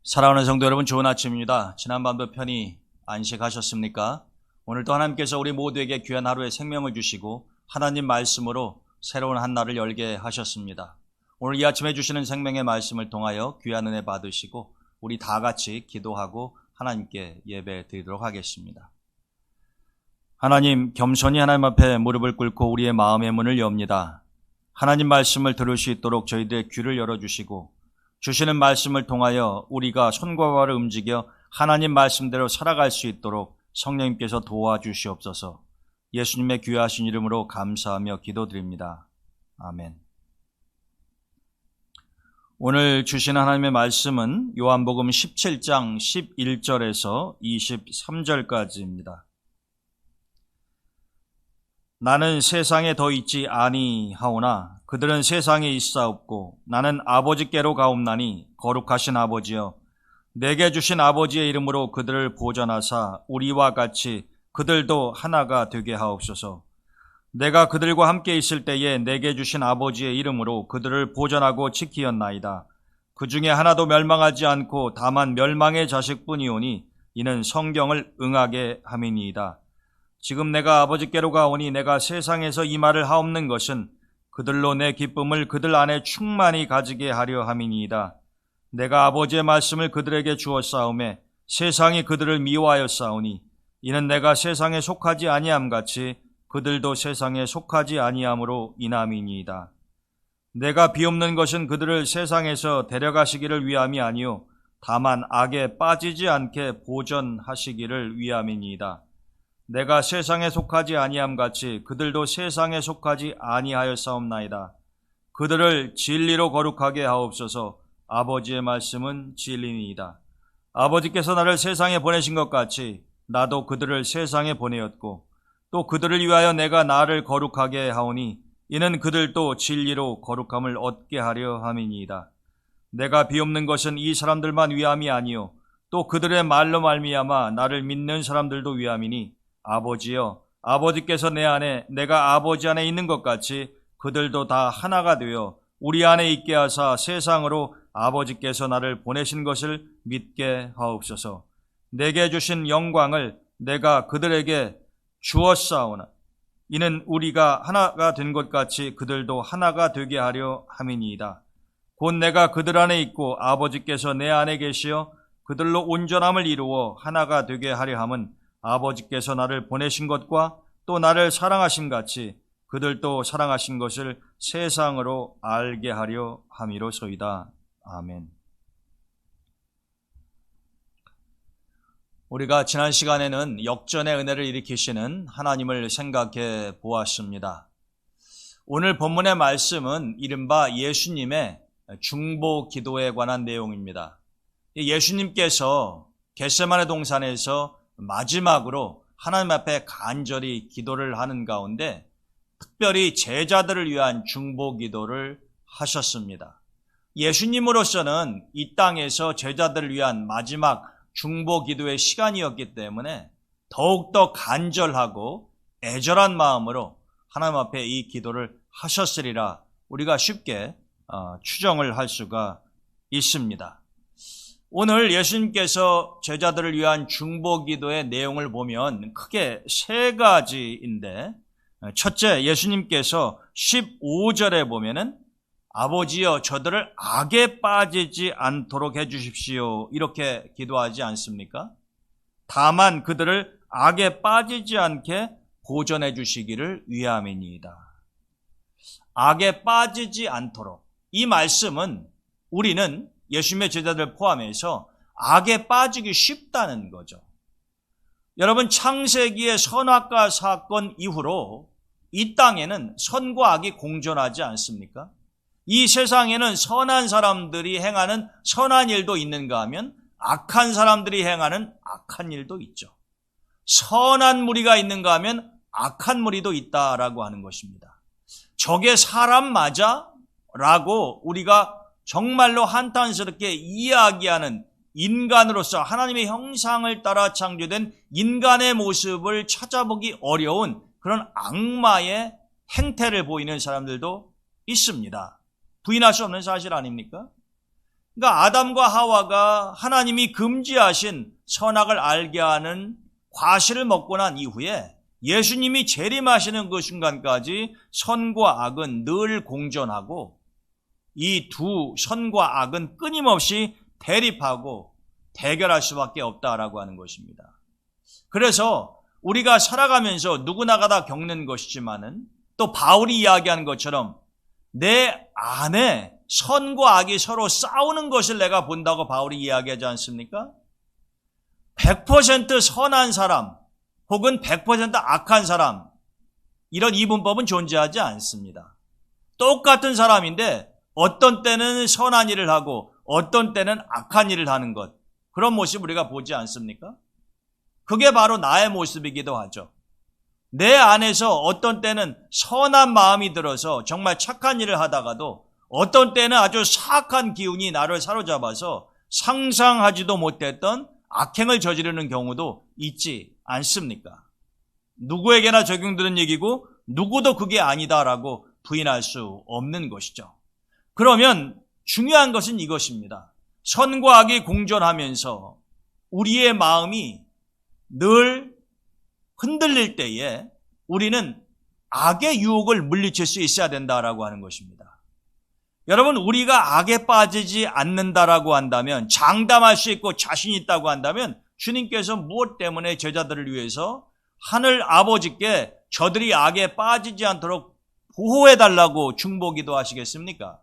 사랑하는 성도 여러분, 좋은 아침입니다. 지난밤도 편히 안식하셨습니까? 오늘도 하나님께서 우리 모두에게 귀한 하루의 생명을 주시고 하나님 말씀으로 새로운 한 날을 열게 하셨습니다. 오늘 이 아침에 주시는 생명의 말씀을 통하여 귀한 은혜 받으시고 우리 다 같이 기도하고 하나님께 예배 드리도록 하겠습니다. 하나님, 겸손히 하나님 앞에 무릎을 꿇고 우리의 마음의 문을 엽니다. 하나님 말씀을 들을 수 있도록 저희들의 귀를 열어주시고 주시는 말씀을 통하여 우리가 손과 발을 움직여 하나님 말씀대로 살아갈 수 있도록 성령님께서 도와주시옵소서. 예수님의 귀하신 이름으로 감사하며 기도드립니다. 아멘. 오늘 주신 하나님의 말씀은 요한복음 17장 11절에서 23절까지입니다. 나는 세상에 더 있지 아니하오나 그들은 세상에 있사옵고 나는 아버지께로 가옵나니 거룩하신 아버지여, 내게 주신 아버지의 이름으로 그들을 보전하사 우리와 같이 그들도 하나가 되게 하옵소서. 내가 그들과 함께 있을 때에 내게 주신 아버지의 이름으로 그들을 보전하고 지키었나이다. 그 중에 하나도 멸망하지 않고 다만 멸망의 자식뿐이오니 이는 성경을 응하게 함이니이다. 지금 내가 아버지께로 가오니 내가 세상에서 이 말을 하옵는 것은 그들로 내 기쁨을 그들 안에 충만히 가지게 하려 함이니이다. 내가 아버지의 말씀을 그들에게 주었사오매 세상이 그들을 미워하였사오니 이는 내가 세상에 속하지 아니함 같이 그들도 세상에 속하지 아니함으로 인함이니이다. 내가 비옵는 것은 그들을 세상에서 데려가시기를 위함이 아니요 다만 악에 빠지지 않게 보전하시기를 위함이니이다. 내가 세상에 속하지 아니함 같이 그들도 세상에 속하지 아니하였사옵나이다. 그들을 진리로 거룩하게 하옵소서. 아버지의 말씀은 진리니이다. 아버지께서 나를 세상에 보내신 것 같이 나도 그들을 세상에 보내었고 또 그들을 위하여 내가 나를 거룩하게 하오니 이는 그들도 진리로 거룩함을 얻게 하려 함이니이다. 내가 비옵는 것은 이 사람들만 위함이 아니요 또 그들의 말로 말미암아 나를 믿는 사람들도 위함이니 아버지여, 아버지께서 내 안에 내가 아버지 안에 있는 것 같이 그들도 다 하나가 되어 우리 안에 있게 하사 세상으로 아버지께서 나를 보내신 것을 믿게 하옵소서. 내게 주신 영광을 내가 그들에게 주었사오나 이는 우리가 하나가 된 것 같이 그들도 하나가 되게 하려 함이니이다. 곧 내가 그들 안에 있고 아버지께서 내 안에 계시어 그들로 온전함을 이루어 하나가 되게 하려 함은 아버지께서 나를 보내신 것과 또 나를 사랑하신 같이 그들도 사랑하신 것을 세상으로 알게 하려 함이로소이다. 아멘. 우리가 지난 시간에는 역전의 은혜를 일으키시는 하나님을 생각해 보았습니다. 오늘 본문의 말씀은 이른바 예수님의 중보 기도에 관한 내용입니다. 예수님께서 겟세마네 동산에서 마지막으로 하나님 앞에 간절히 기도를 하는 가운데 특별히 제자들을 위한 중보 기도를 하셨습니다. 예수님으로서는 이 땅에서 제자들을 위한 마지막 중보 기도의 시간이었기 때문에 더욱더 간절하고 애절한 마음으로 하나님 앞에 이 기도를 하셨으리라 우리가 쉽게 추정을 할 수가 있습니다. 오늘 예수님께서 제자들을 위한 중보 기도의 내용을 보면 크게 세 가지인데, 첫째, 예수님께서 15절에 보면은 아버지여 저들을 악에 빠지지 않도록 해주십시오 이렇게 기도하지 않습니까? 다만 그들을 악에 빠지지 않게 보전해 주시기를 위함이니이다. 악에 빠지지 않도록, 이 말씀은 우리는 예수님의 제자들 포함해서 악에 빠지기 쉽다는 거죠. 여러분, 창세기의 선악과 사건 이후로 이 땅에는 선과 악이 공존하지 않습니까? 이 세상에는 선한 사람들이 행하는 선한 일도 있는가 하면 악한 사람들이 행하는 악한 일도 있죠. 선한 무리가 있는가 하면 악한 무리도 있다라고 하는 것입니다. 저게 사람 맞아? 라고 우리가 정말로 한탄스럽게 이야기하는 인간으로서 하나님의 형상을 따라 창조된 인간의 모습을 찾아보기 어려운 그런 악마의 행태를 보이는 사람들도 있습니다. 부인할 수 없는 사실 아닙니까? 그러니까 아담과 하와가 하나님이 금지하신 선악을 알게 하는 과실을 먹고 난 이후에 예수님이 재림하시는 그 순간까지 선과 악은 늘 공존하고 이 두 선과 악은 끊임없이 대립하고 대결할 수밖에 없다라고 하는 것입니다. 그래서 우리가 살아가면서 누구나가 다 겪는 것이지만은 또 바울이 이야기하는 것처럼 내 안에 선과 악이 서로 싸우는 것을 내가 본다고 바울이 이야기하지 않습니까? 100% 선한 사람 혹은 100% 악한 사람, 이런 이분법은 존재하지 않습니다. 똑같은 사람인데 어떤 때는 선한 일을 하고 어떤 때는 악한 일을 하는 것, 그런 모습 우리가 보지 않습니까? 그게 바로 나의 모습이기도 하죠. 내 안에서 어떤 때는 선한 마음이 들어서 정말 착한 일을 하다가도 어떤 때는 아주 사악한 기운이 나를 사로잡아서 상상하지도 못했던 악행을 저지르는 경우도 있지 않습니까? 누구에게나 적용되는 얘기고 누구도 그게 아니다라고 부인할 수 없는 것이죠. 그러면 중요한 것은 이것입니다. 선과 악이 공존하면서 우리의 마음이 늘 흔들릴 때에 우리는 악의 유혹을 물리칠 수 있어야 된다라고 하는 것입니다. 여러분, 우리가 악에 빠지지 않는다라고 한다면, 장담할 수 있고 자신 있다고 한다면 주님께서 무엇 때문에 제자들을 위해서 하늘 아버지께 저들이 악에 빠지지 않도록 보호해달라고 중보기도 하시겠습니까?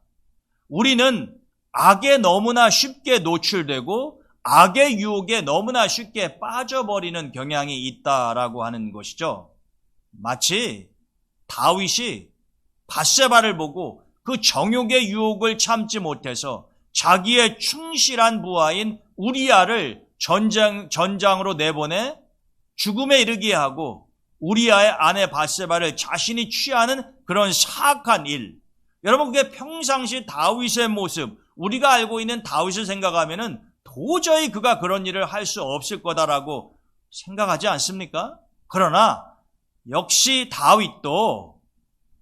우리는 악에 너무나 쉽게 노출되고 악의 유혹에 너무나 쉽게 빠져버리는 경향이 있다라고 하는 것이죠. 마치 다윗이 밧세바를 보고 그 정욕의 유혹을 참지 못해서 자기의 충실한 부하인 우리아를 전장으로 내보내 죽음에 이르게 하고 우리아의 아내 밧세바를 자신이 취하는 그런 사악한 일. 여러분, 그게 평상시 다윗의 모습, 우리가 알고 있는 다윗을 생각하면은 도저히 그가 그런 일을 할 수 없을 거다라고 생각하지 않습니까? 그러나 역시 다윗도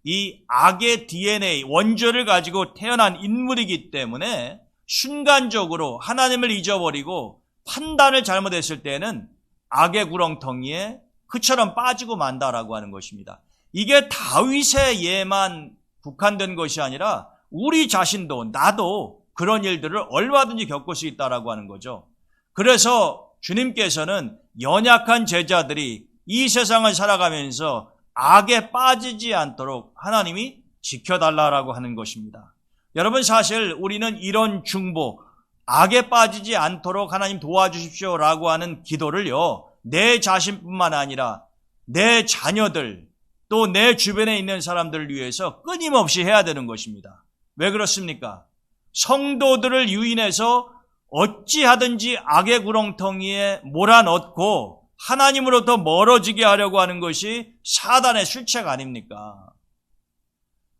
이 악의 DNA, 원조를 가지고 태어난 인물이기 때문에 순간적으로 하나님을 잊어버리고 판단을 잘못했을 때는 악의 구렁텅이에 그처럼 빠지고 만다라고 하는 것입니다. 이게 다윗의 예만 국한된 것이 아니라 우리 자신도, 나도 그런 일들을 얼마든지 겪을 수 있다라고 하는 거죠. 그래서 주님께서는 연약한 제자들이 이 세상을 살아가면서 악에 빠지지 않도록 하나님이 지켜달라고 하는 것입니다. 여러분, 사실 우리는 이런 중보, 악에 빠지지 않도록 하나님 도와주십시오라고 하는 기도를요, 내 자신뿐만 아니라 내 자녀들, 또 내 주변에 있는 사람들을 위해서 끊임없이 해야 되는 것입니다. 왜 그렇습니까? 성도들을 유인해서 어찌하든지 악의 구렁텅이에 몰아넣고 하나님으로부터 멀어지게 하려고 하는 것이 사단의 술책 아닙니까?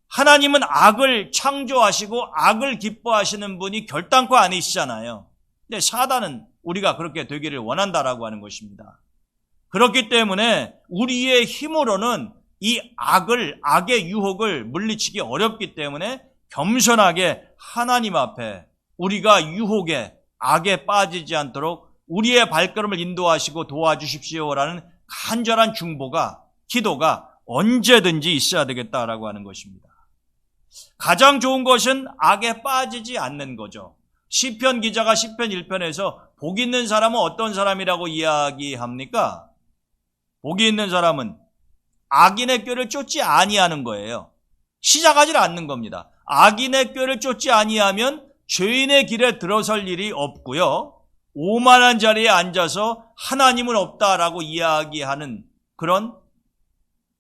하나님은 악을 창조하시고 악을 기뻐하시는 분이 결단코 아니시잖아요. 근데 사단은 우리가 그렇게 되기를 원한다라고 하는 것입니다. 그렇기 때문에 우리의 힘으로는 이 악의 유혹을 물리치기 어렵기 때문에 겸손하게 하나님 앞에 우리가 유혹에, 악에 빠지지 않도록 우리의 발걸음을 인도하시고 도와주십시오라는 간절한 중보가, 기도가 언제든지 있어야 되겠다라고 하는 것입니다. 가장 좋은 것은 악에 빠지지 않는 거죠. 시편 기자가 시편 1편에서 복 있는 사람은 어떤 사람이라고 이야기합니까? 복이 있는 사람은 악인의 꾀를 쫓지 아니하는 거예요. 시작하지 않는 겁니다. 악인의 꾀를 쫓지 아니하면 죄인의 길에 들어설 일이 없고요, 오만한 자리에 앉아서 하나님은 없다라고 이야기하는 그런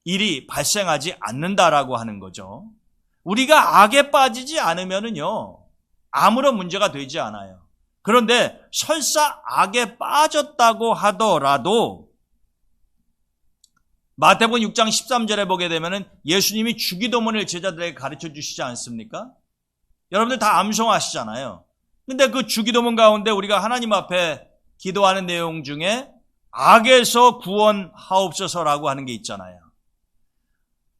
일이 발생하지 않는다라고 하는 거죠. 우리가 악에 빠지지 않으면은요, 아무런 문제가 되지 않아요. 그런데 설사 악에 빠졌다고 하더라도 마태복음 6장 13절에 보게 되면은 예수님이 주기도문을 제자들에게 가르쳐 주시지 않습니까? 여러분들 다 암송하시잖아요. 근데 그 주기도문 가운데 우리가 하나님 앞에 기도하는 내용 중에 악에서 구원하옵소서라고 하는 게 있잖아요.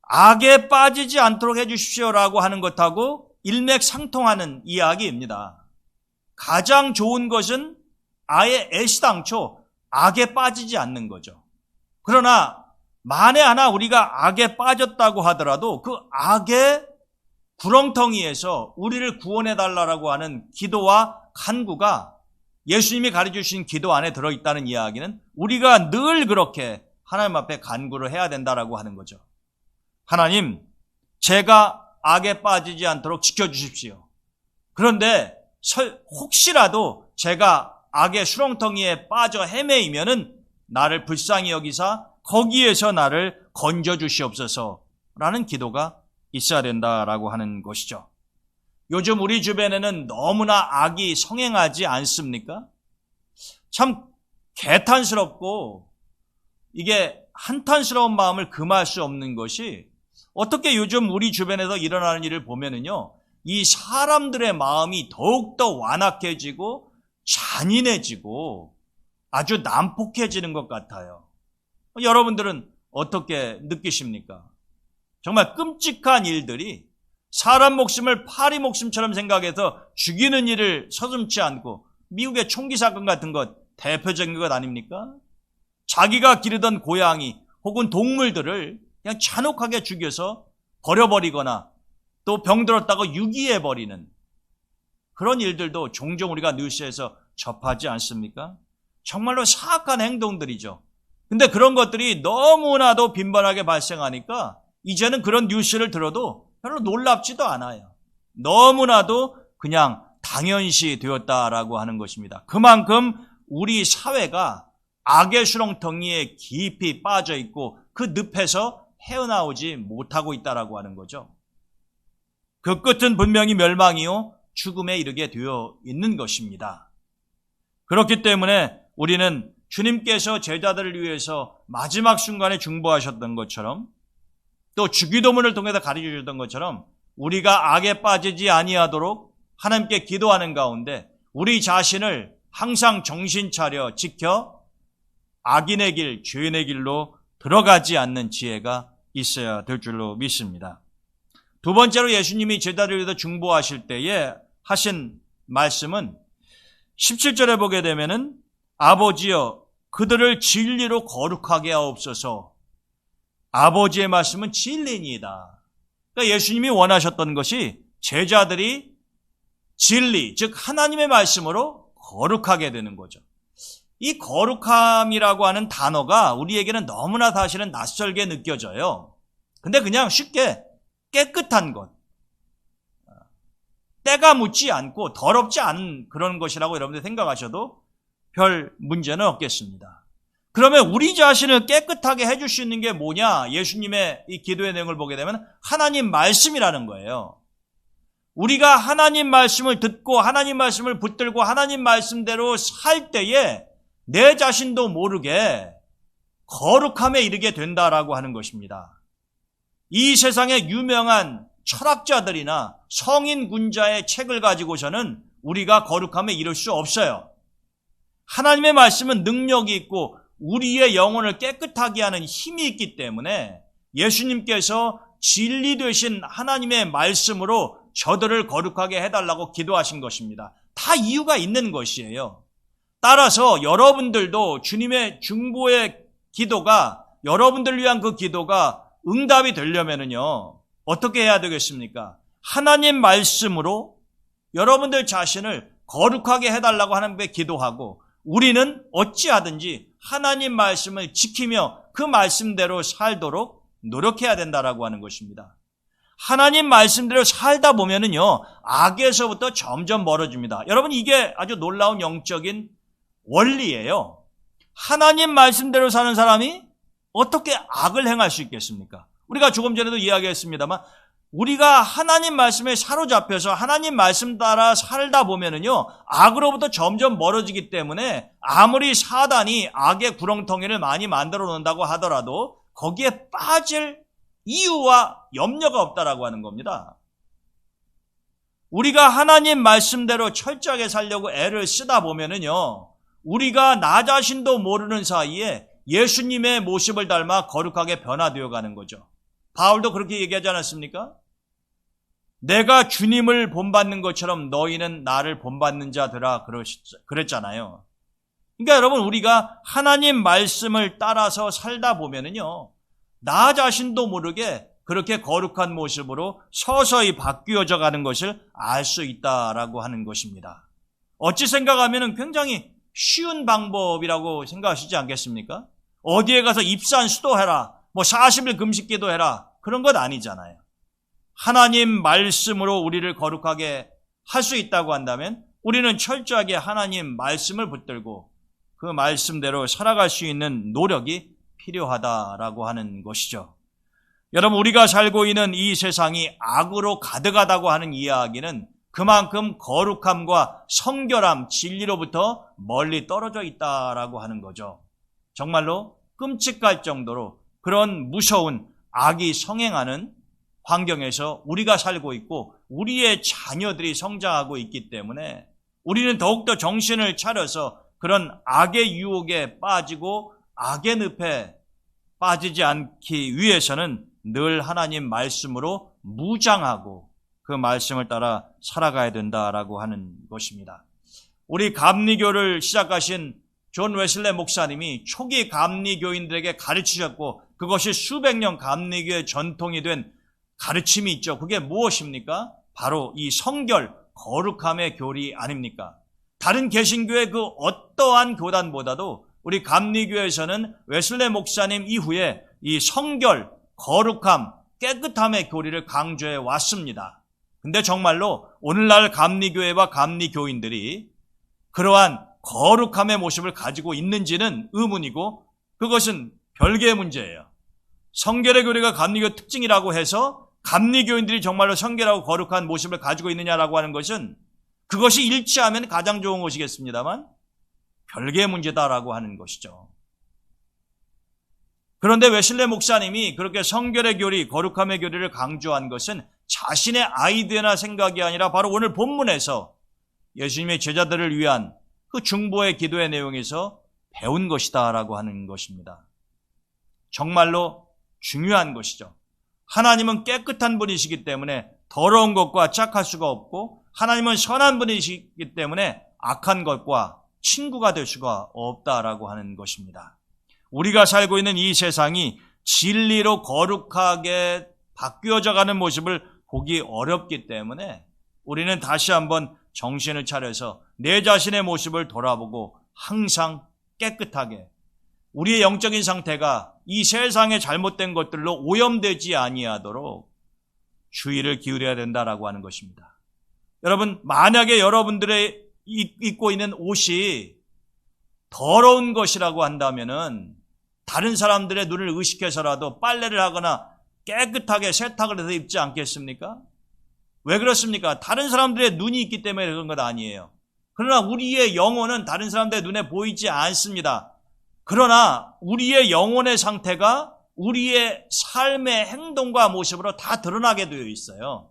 악에 빠지지 않도록 해주십시오라고 하는 것하고 일맥상통하는 이야기입니다. 가장 좋은 것은 아예 애시당초 악에 빠지지 않는 거죠. 그러나 만에 하나 우리가 악에 빠졌다고 하더라도 그 악의 구렁텅이에서 우리를 구원해달라고 하는 기도와 간구가 예수님이 가르쳐주신 기도 안에 들어있다는 이야기는 우리가 늘 그렇게 하나님 앞에 간구를 해야 된다라고 하는 거죠. 하나님, 제가 악에 빠지지 않도록 지켜주십시오. 그런데 혹시라도 제가 악의 수렁텅이에 빠져 헤매이면은 나를 불쌍히 여기사 거기에서 나를 건져주시옵소서라는 기도가 있어야 된다라고 하는 것이죠. 요즘 우리 주변에는 너무나 악이 성행하지 않습니까? 참 개탄스럽고 이게 한탄스러운 마음을 금할 수 없는 것이 어떻게 요즘 우리 주변에서 일어나는 일을 보면은요, 이 사람들의 마음이 더욱더 완악해지고 잔인해지고 아주 난폭해지는 것 같아요. 여러분들은 어떻게 느끼십니까? 정말 끔찍한 일들이 사람 목숨을 파리 목숨처럼 생각해서 죽이는 일을 서슴지 않고 미국의 총기 사건 같은 것 대표적인 것 아닙니까? 자기가 기르던 고양이 혹은 동물들을 그냥 잔혹하게 죽여서 버려버리거나 또 병들었다고 유기해버리는 그런 일들도 종종 우리가 뉴스에서 접하지 않습니까? 정말로 사악한 행동들이죠. 근데 그런 것들이 너무나도 빈번하게 발생하니까 이제는 그런 뉴스를 들어도 별로 놀랍지도 않아요. 너무나도 그냥 당연시 되었다라고 하는 것입니다. 그만큼 우리 사회가 악의 수렁텅이에 깊이 빠져 있고 그 늪에서 헤어나오지 못하고 있다라고 하는 거죠. 그 끝은 분명히 멸망이요 죽음에 이르게 되어 있는 것입니다. 그렇기 때문에 우리는 주님께서 제자들을 위해서 마지막 순간에 중보하셨던 것처럼 또 주기도문을 통해서 가르쳐 주셨던 것처럼 우리가 악에 빠지지 아니하도록 하나님께 기도하는 가운데 우리 자신을 항상 정신 차려 지켜 악인의 길, 죄인의 길로 들어가지 않는 지혜가 있어야 될 줄로 믿습니다. 두 번째로 예수님이 제자들을 위해서 중보하실 때에 하신 말씀은 17절에 보게 되면은 아버지여 그들을 진리로 거룩하게 하옵소서. 아버지의 말씀은 진리니이다. 그러니까 예수님이 원하셨던 것이 제자들이 진리, 즉 하나님의 말씀으로 거룩하게 되는 거죠. 이 거룩함이라고 하는 단어가 우리에게는 너무나 사실은 낯설게 느껴져요. 근데 그냥 쉽게 깨끗한 것, 때가 묻지 않고 더럽지 않은 그런 것이라고 여러분들 생각하셔도 별 문제는 없겠습니다. 그러면 우리 자신을 깨끗하게 해줄 수 있는 게 뭐냐? 예수님의 이 기도의 내용을 보게 되면 하나님 말씀이라는 거예요. 우리가 하나님 말씀을 듣고 하나님 말씀을 붙들고 하나님 말씀대로 살 때에 내 자신도 모르게 거룩함에 이르게 된다라고 하는 것입니다. 이 세상의 유명한 철학자들이나 성인 군자의 책을 가지고서는 우리가 거룩함에 이를 수 없어요. 하나님의 말씀은 능력이 있고 우리의 영혼을 깨끗하게 하는 힘이 있기 때문에 예수님께서 진리 되신 하나님의 말씀으로 저들을 거룩하게 해달라고 기도하신 것입니다. 다 이유가 있는 것이에요. 따라서 여러분들도 주님의 중보의 기도가 여러분들을 위한 그 기도가 응답이 되려면은요 어떻게 해야 되겠습니까? 하나님 말씀으로 여러분들 자신을 거룩하게 해달라고 하나님께 기도하고 우리는 어찌하든지 하나님 말씀을 지키며 그 말씀대로 살도록 노력해야 된다라고 하는 것입니다. 하나님 말씀대로 살다 보면은요 악에서부터 점점 멀어집니다. 여러분 이게 아주 놀라운 영적인 원리예요. 하나님 말씀대로 사는 사람이 어떻게 악을 행할 수 있겠습니까? 우리가 조금 전에도 이야기했습니다만 우리가 하나님 말씀에 사로잡혀서 하나님 말씀 따라 살다 보면은요 악으로부터 점점 멀어지기 때문에 아무리 사단이 악의 구렁텅이를 많이 만들어 놓는다고 하더라도 거기에 빠질 이유와 염려가 없다라고 하는 겁니다. 우리가 하나님 말씀대로 철저하게 살려고 애를 쓰다 보면은요 우리가 나 자신도 모르는 사이에 예수님의 모습을 닮아 거룩하게 변화되어 가는 거죠. 바울도 그렇게 얘기하지 않았습니까? 내가 주님을 본받는 것처럼 너희는 나를 본받는 자들아 그랬잖아요. 그러니까 여러분, 우리가 하나님 말씀을 따라서 살다 보면은요, 나 자신도 모르게 그렇게 거룩한 모습으로 서서히 바뀌어져 가는 것을 알 수 있다라고 하는 것입니다. 어찌 생각하면 굉장히 쉬운 방법이라고 생각하시지 않겠습니까? 어디에 가서 입산수도해라, 40일 금식기도 해라, 그런 것 아니잖아요. 하나님 말씀으로 우리를 거룩하게 할 수 있다고 한다면 우리는 철저하게 하나님 말씀을 붙들고 그 말씀대로 살아갈 수 있는 노력이 필요하다라고 하는 것이죠. 여러분, 우리가 살고 있는 이 세상이 악으로 가득하다고 하는 이야기는 그만큼 거룩함과 성결함, 진리로부터 멀리 떨어져 있다라고 하는 거죠. 정말로 끔찍할 정도로 그런 무서운 악이 성행하는 환경에서 우리가 살고 있고 우리의 자녀들이 성장하고 있기 때문에 우리는 더욱더 정신을 차려서 그런 악의 유혹에 빠지고 악의 늪에 빠지지 않기 위해서는 늘 하나님 말씀으로 무장하고 그 말씀을 따라 살아가야 된다라고 하는 것입니다. 우리 감리교를 시작하신 존 웨슬레 목사님이 초기 감리교인들에게 가르치셨고 그것이 수백 년 감리교의 전통이 된 가르침이 있죠. 그게 무엇입니까? 바로 이 성결, 거룩함의 교리 아닙니까? 다른 개신교의 그 어떠한 교단보다도 우리 감리교에서는 웨슬레 목사님 이후에 이 성결, 거룩함, 깨끗함의 교리를 강조해 왔습니다. 근데 정말로 오늘날 감리교회와 감리교인들이 그러한 거룩함의 모습을 가지고 있는지는 의문이고 그것은 별개의 문제예요. 성결의 교리가 감리교 특징이라고 해서 감리교인들이 정말로 성결하고 거룩한 모습을 가지고 있느냐라고 하는 것은 그것이 일치하면 가장 좋은 것이겠습니다만 별개의 문제다라고 하는 것이죠. 그런데 웨슬레 목사님이 그렇게 성결의 교리, 거룩함의 교리를 강조한 것은 자신의 아이디어나 생각이 아니라 바로 오늘 본문에서 예수님의 제자들을 위한 그 중보의 기도의 내용에서 배운 것이다라고 하는 것입니다. 정말로 중요한 것이죠. 하나님은 깨끗한 분이시기 때문에 더러운 것과 짝할 수가 없고 하나님은 선한 분이시기 때문에 악한 것과 친구가 될 수가 없다라고 하는 것입니다. 우리가 살고 있는 이 세상이 진리로 거룩하게 바뀌어져 가는 모습을 보기 어렵기 때문에 우리는 다시 한번 정신을 차려서 내 자신의 모습을 돌아보고 항상 깨끗하게 우리의 영적인 상태가 이 세상의 잘못된 것들로 오염되지 아니하도록 주의를 기울여야 된다라고 하는 것입니다. 여러분, 만약에 여러분들의 입고 있는 옷이 더러운 것이라고 한다면은 다른 사람들의 눈을 의식해서라도 빨래를 하거나 깨끗하게 세탁을 해서 입지 않겠습니까? 왜 그렇습니까? 다른 사람들의 눈이 있기 때문에 그런 것 아니에요. 그러나 우리의 영혼은 다른 사람들의 눈에 보이지 않습니다. 그러나 우리의 영혼의 상태가 우리의 삶의 행동과 모습으로 다 드러나게 되어 있어요.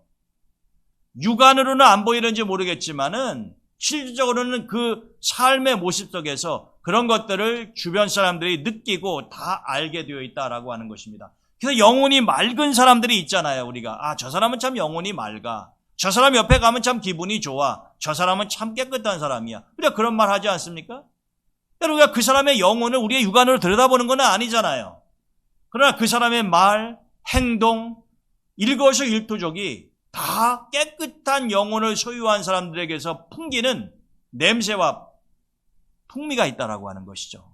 육안으로는 안 보이는지 모르겠지만은 실질적으로는 그 삶의 모습 속에서 그런 것들을 주변 사람들이 느끼고 다 알게 되어 있다라고 하는 것입니다. 그래서 영혼이 맑은 사람들이 있잖아요. 우리가 저 사람은 참 영혼이 맑아. 저 사람 옆에 가면 참 기분이 좋아. 저 사람은 참 깨끗한 사람이야. 우리가 그런 말 하지 않습니까? 우리가 그 사람의 영혼을 우리의 육안으로 들여다보는 건 아니잖아요. 그러나 그 사람의 말, 행동, 일거수일투족이 다 깨끗한 영혼을 소유한 사람들에게서 풍기는 냄새와 풍미가 있다라고 하는 것이죠.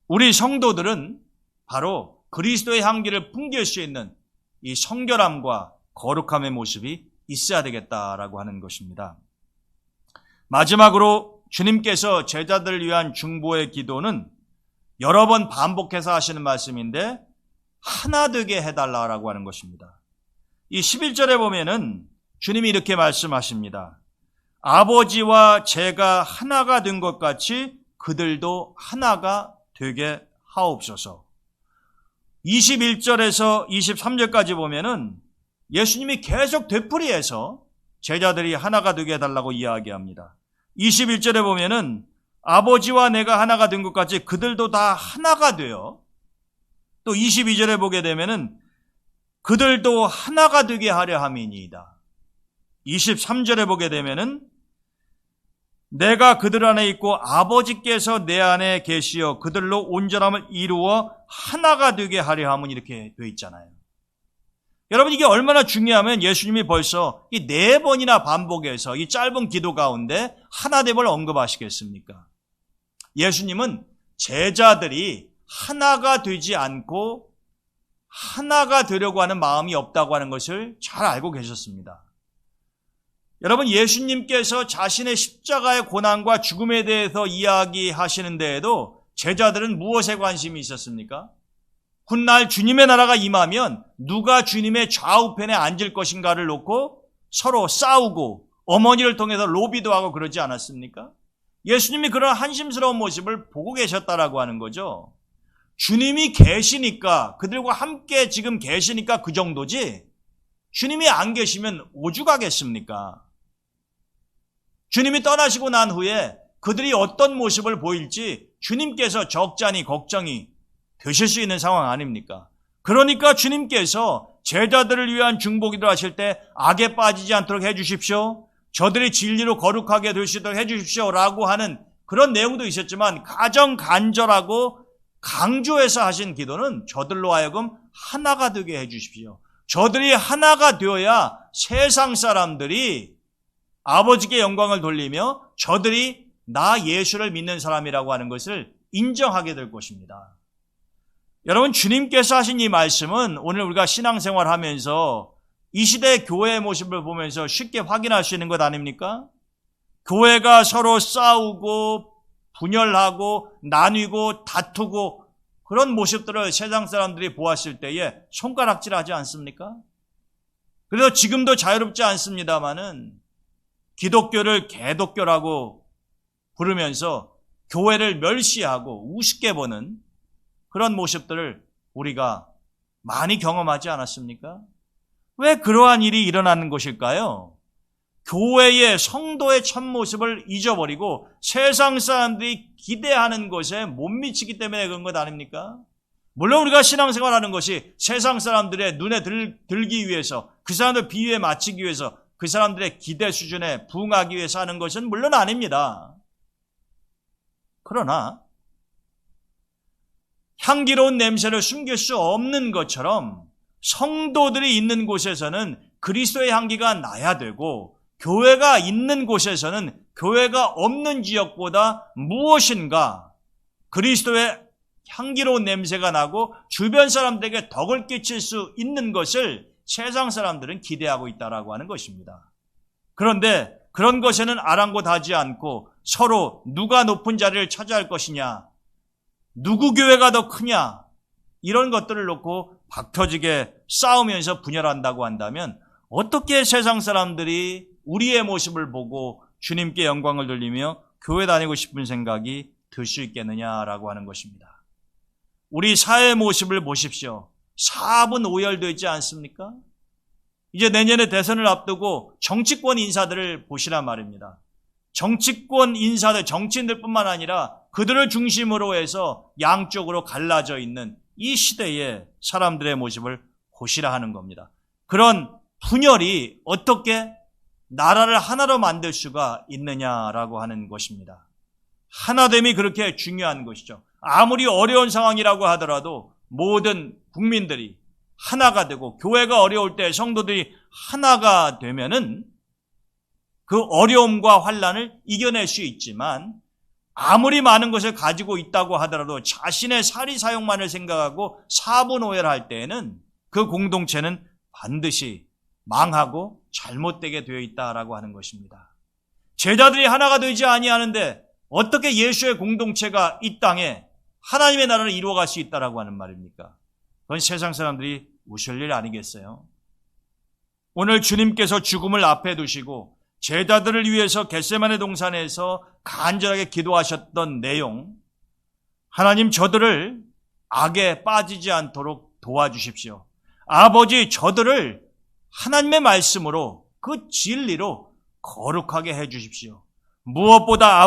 우리 성도들은 바로 그리스도의 향기를 풍길 수 있는 이 성결함과 거룩함의 모습이 있어야 되겠다라고 하는 것입니다. 마지막으로 주님께서 제자들을 위한 중보의 기도는 여러 번 반복해서 하시는 말씀인데 하나 되게 해달라고 하는 것입니다. 이 11절에 보면은 주님이 이렇게 말씀하십니다. 아버지와 제가 하나가 된 것 같이 그들도 하나가 되게 하옵소서. 21절에서 23절까지 보면은 예수님이 계속 되풀이해서 제자들이 하나가 되게 해달라고 이야기합니다. 21절에 보면은 아버지와 내가 하나가 된 것 같이 그들도 다 하나가 되어 또 22절에 보게 되면은 그들도 하나가 되게 하려 함이니이다. 23절에 보게 되면은 내가 그들 안에 있고 아버지께서 내 안에 계시어 그들로 온전함을 이루어 하나가 되게 하려 함은 이렇게 되어 있잖아요. 여러분, 이게 얼마나 중요하면 예수님이 벌써 이 4번이나 반복해서 이 짧은 기도 가운데 하나됨을 언급하시겠습니까? 예수님은 제자들이 하나가 되지 않고 하나가 되려고 하는 마음이 없다고 하는 것을 잘 알고 계셨습니다. 여러분, 예수님께서 자신의 십자가의 고난과 죽음에 대해서 이야기하시는 데에도 제자들은 무엇에 관심이 있었습니까? 훗날 주님의 나라가 임하면 누가 주님의 좌우편에 앉을 것인가를 놓고 서로 싸우고 어머니를 통해서 로비도 하고 그러지 않았습니까? 예수님이 그런 한심스러운 모습을 보고 계셨다라고 하는 거죠. 주님이 계시니까, 그들과 함께 지금 계시니까 그 정도지, 주님이 안 계시면 오죽하겠습니까? 주님이 떠나시고 난 후에 그들이 어떤 모습을 보일지 주님께서 적잖이 걱정이 되실 수 있는 상황 아닙니까? 그러니까 주님께서 제자들을 위한 중보기도를 하실 때 악에 빠지지 않도록 해주십시오. 저들이 진리로 거룩하게 될 수 있도록 해주십시오 라고 하는 그런 내용도 있었지만, 가장 간절하고 강조해서 하신 기도는 저들로 하여금 하나가 되게 해주십시오. 저들이 하나가 되어야 세상 사람들이 아버지께 영광을 돌리며 저들이 나 예수를 믿는 사람이라고 하는 것을 인정하게 될 것입니다. 여러분, 주님께서 하신 이 말씀은 오늘 우리가 신앙생활 하면서 이 시대의 교회의 모습을 보면서 쉽게 확인할 수 있는 것 아닙니까? 교회가 서로 싸우고 분열하고 나뉘고 다투고 그런 모습들을 세상 사람들이 보았을 때에 손가락질하지 않습니까? 그래서 지금도 자유롭지 않습니다마는 기독교를 개독교라고 부르면서 교회를 멸시하고 우습게 보는 그런 모습들을 우리가 많이 경험하지 않았습니까? 왜 그러한 일이 일어나는 것일까요? 교회의 성도의 참모습을 잊어버리고 세상 사람들이 기대하는 것에 못 미치기 때문에 그런 것 아닙니까? 물론 우리가 신앙생활하는 것이 세상 사람들의 눈에 들기 위해서, 그 사람들 비유에 맞추기 위해서, 그 사람들의 기대 수준에 부응하기 위해서 하는 것은 물론 아닙니다. 그러나 향기로운 냄새를 숨길 수 없는 것처럼 성도들이 있는 곳에서는 그리스도의 향기가 나야 되고, 교회가 있는 곳에서는 교회가 없는 지역보다 무엇인가 그리스도의 향기로운 냄새가 나고 주변 사람들에게 덕을 끼칠 수 있는 것을 세상 사람들은 기대하고 있다라고 하는 것입니다. 그런데 그런 것에는 아랑곳하지 않고 서로 누가 높은 자리를 차지할 것이냐, 누구 교회가 더 크냐, 이런 것들을 놓고 박터지게 싸우면서 분열한다고 한다면 어떻게 세상 사람들이 우리의 모습을 보고 주님께 영광을 돌리며 교회 다니고 싶은 생각이 들 수 있겠느냐라고 하는 것입니다. 우리 사회의 모습을 보십시오. 사분 오열되어 있지 않습니까? 이제 내년에 대선을 앞두고 정치권 인사들을 보시란 말입니다. 정치권 인사들, 정치인들뿐만 아니라 그들을 중심으로 해서 양쪽으로 갈라져 있는 이 시대의 사람들의 모습을 보시라 하는 겁니다. 그런 분열이 어떻게 나라를 하나로 만들 수가 있느냐라고 하는 것입니다. 하나됨이 그렇게 중요한 것이죠. 아무리 어려운 상황이라고 하더라도 모든 국민들이 하나가 되고, 교회가 어려울 때 성도들이 하나가 되면은 그 어려움과 환난을 이겨낼 수 있지만, 아무리 많은 것을 가지고 있다고 하더라도 자신의 사리사욕만을 생각하고 사분오열할 때에는 그 공동체는 반드시 망하고 잘못되게 되어 있다라고 하는 것입니다. 제자들이 하나가 되지 아니하는데 어떻게 예수의 공동체가 이 땅에 하나님의 나라를 이루어갈 수 있다라고 하는 말입니까? 그건 세상 사람들이 웃을 일 아니겠어요? 오늘 주님께서 죽음을 앞에 두시고 제자들을 위해서 겟세마네 동산에서 간절하게 기도하셨던 내용, 하나님 저들을 악에 빠지지 않도록 도와주십시오. 아버지 저들을 하나님의 말씀으로 그 진리로 거룩하게 해 주십시오. 무엇보다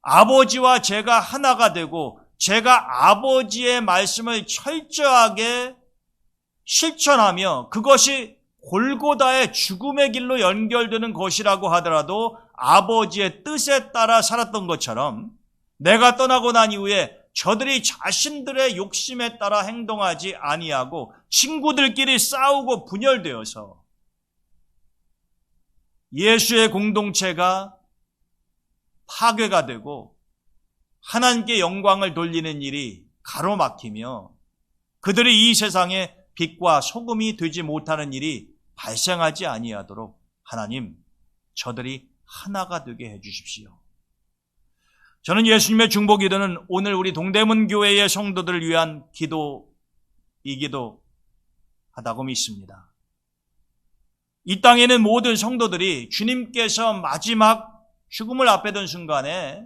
아버지와 제가 하나가 되고 제가 아버지의 말씀을 철저하게 실천하며 그것이 골고다의 죽음의 길로 연결되는 것이라고 하더라도 아버지의 뜻에 따라 살았던 것처럼 내가 떠나고 난 이후에 저들이 자신들의 욕심에 따라 행동하지 아니하고 친구들끼리 싸우고 분열되어서 예수의 공동체가 파괴가 되고 하나님께 영광을 돌리는 일이 가로막히며 그들이 이 세상에 빛과 소금이 되지 못하는 일이 발생하지 아니하도록 하나님, 저들이 하나가 되게 해주십시오. 저는 예수님의 중보기도는 오늘 우리 동대문 교회의 성도들을 위한 기도이기도 하다고 믿습니다. 이 땅에는 모든 성도들이 주님께서 마지막 죽음을 앞에 둔 순간에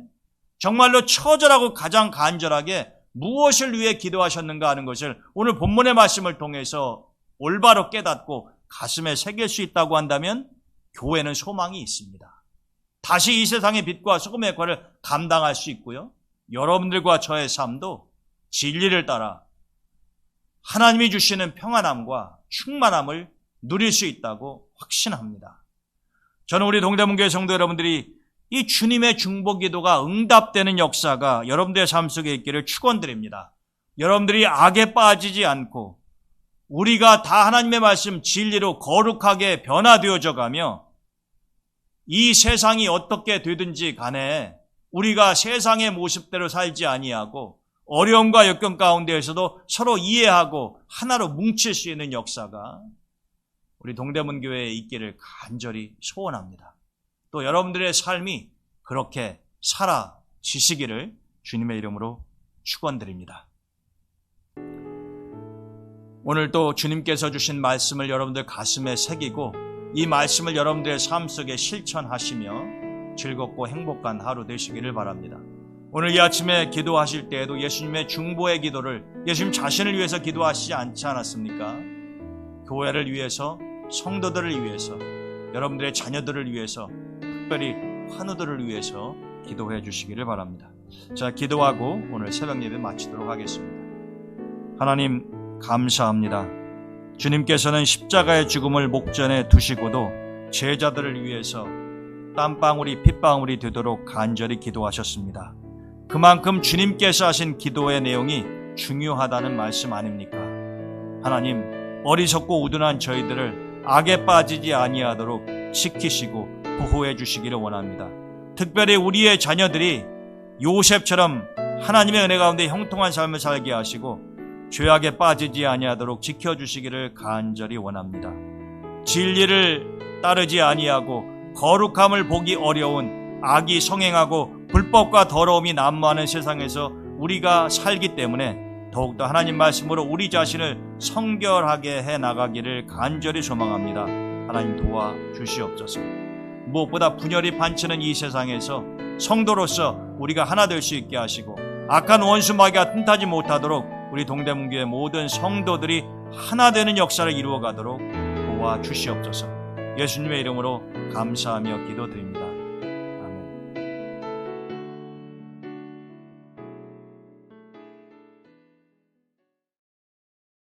정말로 처절하고 가장 간절하게 무엇을 위해 기도하셨는가 하는 것을 오늘 본문의 말씀을 통해서 올바로 깨닫고 가슴에 새길 수 있다고 한다면 교회는 소망이 있습니다. 다시 이 세상의 빛과 소금의 역할을 감당할 수 있고요. 여러분들과 저의 삶도 진리를 따라 하나님이 주시는 평안함과 충만함을 누릴 수 있다고 확신합니다. 저는 우리 동대문교회 성도 여러분들이 이 주님의 중보기도가 응답되는 역사가 여러분들의 삶 속에 있기를 축원드립니다. 여러분들이 악에 빠지지 않고 우리가 다 하나님의 말씀 진리로 거룩하게 변화되어져 가며 이 세상이 어떻게 되든지 간에 우리가 세상의 모습대로 살지 아니하고 어려움과 역경 가운데에서도 서로 이해하고 하나로 뭉칠 수 있는 역사가 우리 동대문 교회에 있기를 간절히 소원합니다. 또 여러분들의 삶이 그렇게 살아지시기를 주님의 이름으로 축원드립니다. 오늘 또 주님께서 주신 말씀을 여러분들 가슴에 새기고 이 말씀을 여러분들의 삶 속에 실천하시며 즐겁고 행복한 하루 되시기를 바랍니다. 오늘 이 아침에 기도하실 때에도 예수님의 중보의 기도를 예수님 자신을 위해서 기도하시지 않지 않았습니까? 교회를 위해서, 성도들을 위해서, 여러분들의 자녀들을 위해서, 특별히 환우들을 위해서 기도해 주시기를 바랍니다. 자, 기도하고 오늘 새벽 예배 마치도록 하겠습니다. 하나님 감사합니다. 주님께서는 십자가의 죽음을 목전에 두시고도 제자들을 위해서 땀방울이 핏방울이 되도록 간절히 기도하셨습니다. 그만큼 주님께서 하신 기도의 내용이 중요하다는 말씀 아닙니까? 하나님, 어리석고 우둔한 저희들을 악에 빠지지 아니하도록 지키시고 보호해 주시기를 원합니다. 특별히 우리의 자녀들이 요셉처럼 하나님의 은혜 가운데 형통한 삶을 살게 하시고 죄악에 빠지지 아니하도록 지켜주시기를 간절히 원합니다. 진리를 따르지 아니하고 거룩함을 보기 어려운 악이 성행하고 불법과 더러움이 난무하는 세상에서 우리가 살기 때문에 더욱더 하나님 말씀으로 우리 자신을 성결하게 해나가기를 간절히 소망합니다. 하나님 도와주시옵소서. 무엇보다 분열이 판치는 이 세상에서 성도로서 우리가 하나 될 수 있게 하시고 악한 원수 마귀가 틈타지 못하도록 우리 동대문교회 모든 성도들이 하나 되는 역사를 이루어가도록 도와주시옵소서. 예수님의 이름으로 감사하며 기도드립니다.